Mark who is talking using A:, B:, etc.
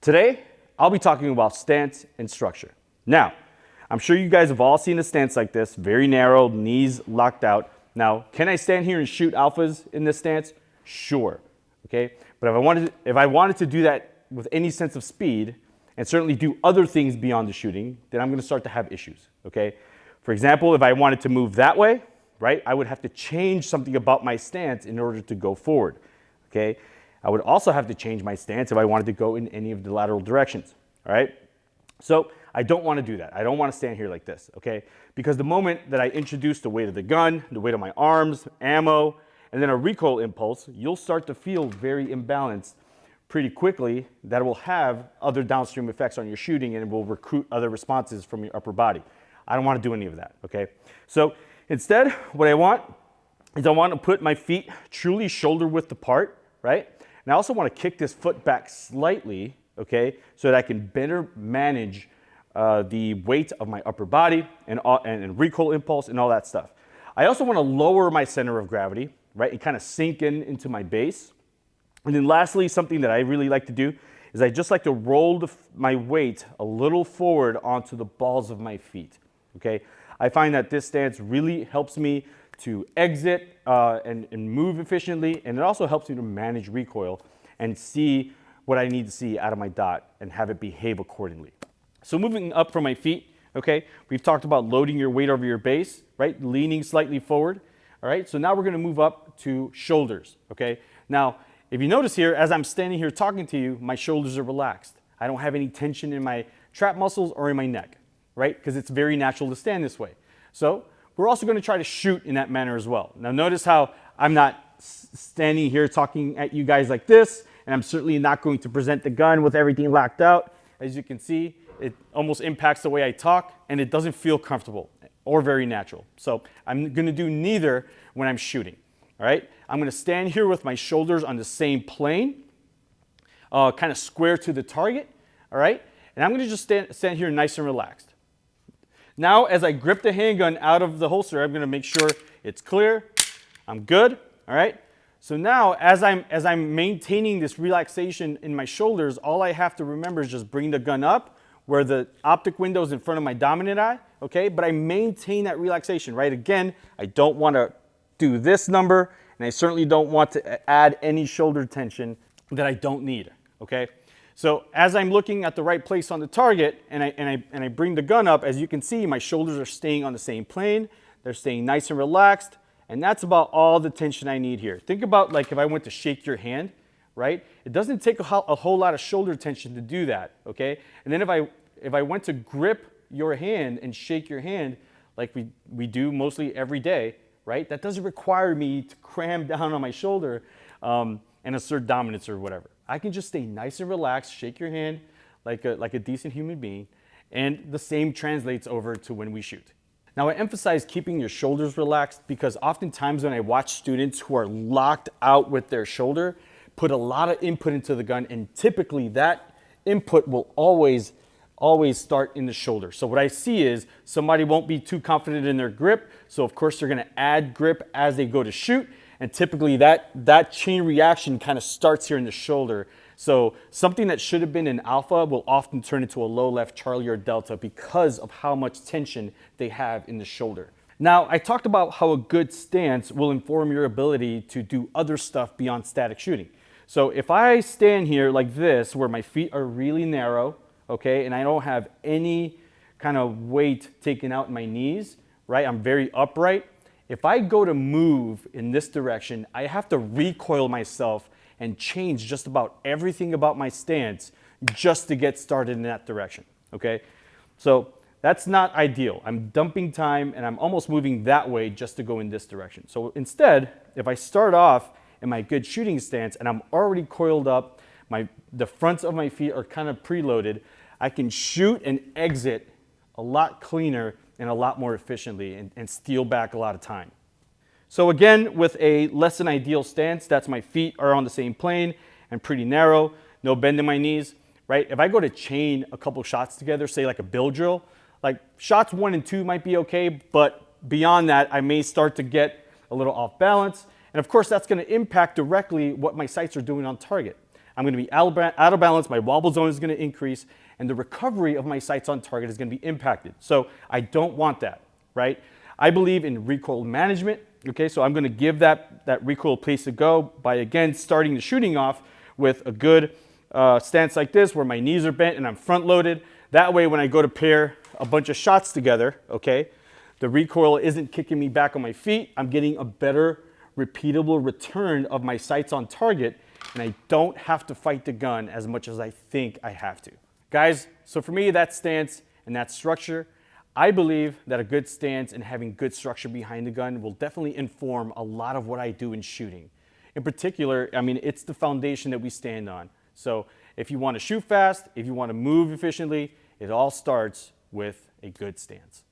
A: Today, I'll be talking about stance and structure. Now, I'm sure you guys have all seen a stance like this, very narrow, knees locked out. Now, can I stand here and shoot alphas in this stance? Sure, okay? But if I wanted to do that with any sense of speed, and certainly do other things beyond the shooting, then I'm gonna start to have issues, okay? For example, if I wanted to move that way, right, I would have to change something about my stance in order to go forward, okay? I would also have to change my stance if I wanted to go in any of the lateral directions, all right? So I don't want to do that. I don't want to stand here like this, okay? Because the moment that I introduce the weight of the gun, the weight of my arms, ammo, and then a recoil impulse, you'll start to feel very imbalanced pretty quickly. That will have other downstream effects on your shooting and it will recruit other responses from your upper body. I don't want to do any of that, okay? So instead, what I want is I want to put my feet truly shoulder width apart, right? And I also want to kick this foot back slightly, okay, so that I can better manage the weight of my upper body and recoil impulse and all that stuff. I also want to lower my center of gravity, right, and kind of sink into my base. And then lastly, something that I really like to do is I just like to roll my weight a little forward onto the balls of my feet, okay? I find that this stance really helps me to exit and move efficiently, and it also helps me to manage recoil and see what I need to see out of my dot and have it behave accordingly. So moving up from my feet, okay, we've talked about loading your weight over your base, right, leaning slightly forward, all right? So now we're gonna move up to shoulders, okay? Now, if you notice here, as I'm standing here talking to you, my shoulders are relaxed. I don't have any tension in my trap muscles or in my neck, right? Because it's very natural to stand this way. So we're also going to try to shoot in that manner as well. Now notice how I'm not standing here talking at you guys like this, and I'm certainly not going to present the gun with everything locked out. As you can see, it almost impacts the way I talk, and it doesn't feel comfortable or very natural. So I'm going to do neither when I'm shooting, all right? I'm going to stand here with my shoulders on the same plane, kind of square to the target, all right? And I'm going to just stand here nice and relaxed. Now, as I grip the handgun out of the holster, I'm going to make sure it's clear. I'm good, all right? So now, as I'm maintaining this relaxation in my shoulders, all I have to remember is just bring the gun up where the optic window is in front of my dominant eye, okay? But I maintain that relaxation, right? Again, I don't want to do this number, and I certainly don't want to add any shoulder tension that I don't need, okay? So as I'm looking at the right place on the target and I bring the gun up, as you can see, my shoulders are staying on the same plane. They're staying nice and relaxed. And that's about all the tension I need here. Think about like if I went to shake your hand, right? It doesn't take a whole lot of shoulder tension to do that, okay? And then if I went to grip your hand and shake your hand like we do mostly every day, right? That doesn't require me to cram down on my shoulder and assert dominance or whatever. I can just stay nice and relaxed, shake your hand like a decent human being, and the same translates over to when we shoot. Now, I emphasize keeping your shoulders relaxed because oftentimes when I watch students who are locked out with their shoulder, put a lot of input into the gun, and typically that input will always start in the shoulder. So what I see is somebody won't be too confident in their grip, so of course they're gonna add grip as they go to shoot, and typically that chain reaction kind of starts here in the shoulder. So something that should have been an alpha will often turn into a low left Charlie or Delta because of how much tension they have in the shoulder. Now, I talked about how a good stance will inform your ability to do other stuff beyond static shooting. So if I stand here like this, where my feet are really narrow, okay, and I don't have any kind of weight taken out in my knees, right? I'm very upright. If I go to move in this direction, I have to recoil myself and change just about everything about my stance just to get started in that direction, okay? So that's not ideal. I'm dumping time and I'm almost moving that way just to go in this direction. So instead, if I start off in my good shooting stance and I'm already coiled up, the fronts of my feet are kind of preloaded, I can shoot and exit a lot cleaner and a lot more efficiently and steal back a lot of time. So again, with a less than ideal stance, that's my feet are on the same plane and pretty narrow, no bend in my knees, right? If I go to chain a couple shots together, say like a bill drill, like shots 1 and 2 might be okay, but beyond that, I may start to get a little off balance. And of course, that's gonna impact directly what my sights are doing on target. I'm going to be out of balance, my wobble zone is going to increase, and the recovery of my sights on target is going to be impacted. So I don't want that, right? I believe in recoil management, okay? So I'm going to give that recoil a place to go by, again, starting the shooting off with a good stance like this where my knees are bent and I'm front loaded. That way when I go to pair a bunch of shots together, okay, the recoil isn't kicking me back on my feet. I'm getting a better repeatable return of my sights on target, and I don't have to fight the gun as much as I think I have to. Guys, so for me, that stance and that structure, I believe that a good stance and having good structure behind the gun will definitely inform a lot of what I do in shooting. In particular, I mean, it's the foundation that we stand on. So if you want to shoot fast, if you want to move efficiently, it all starts with a good stance.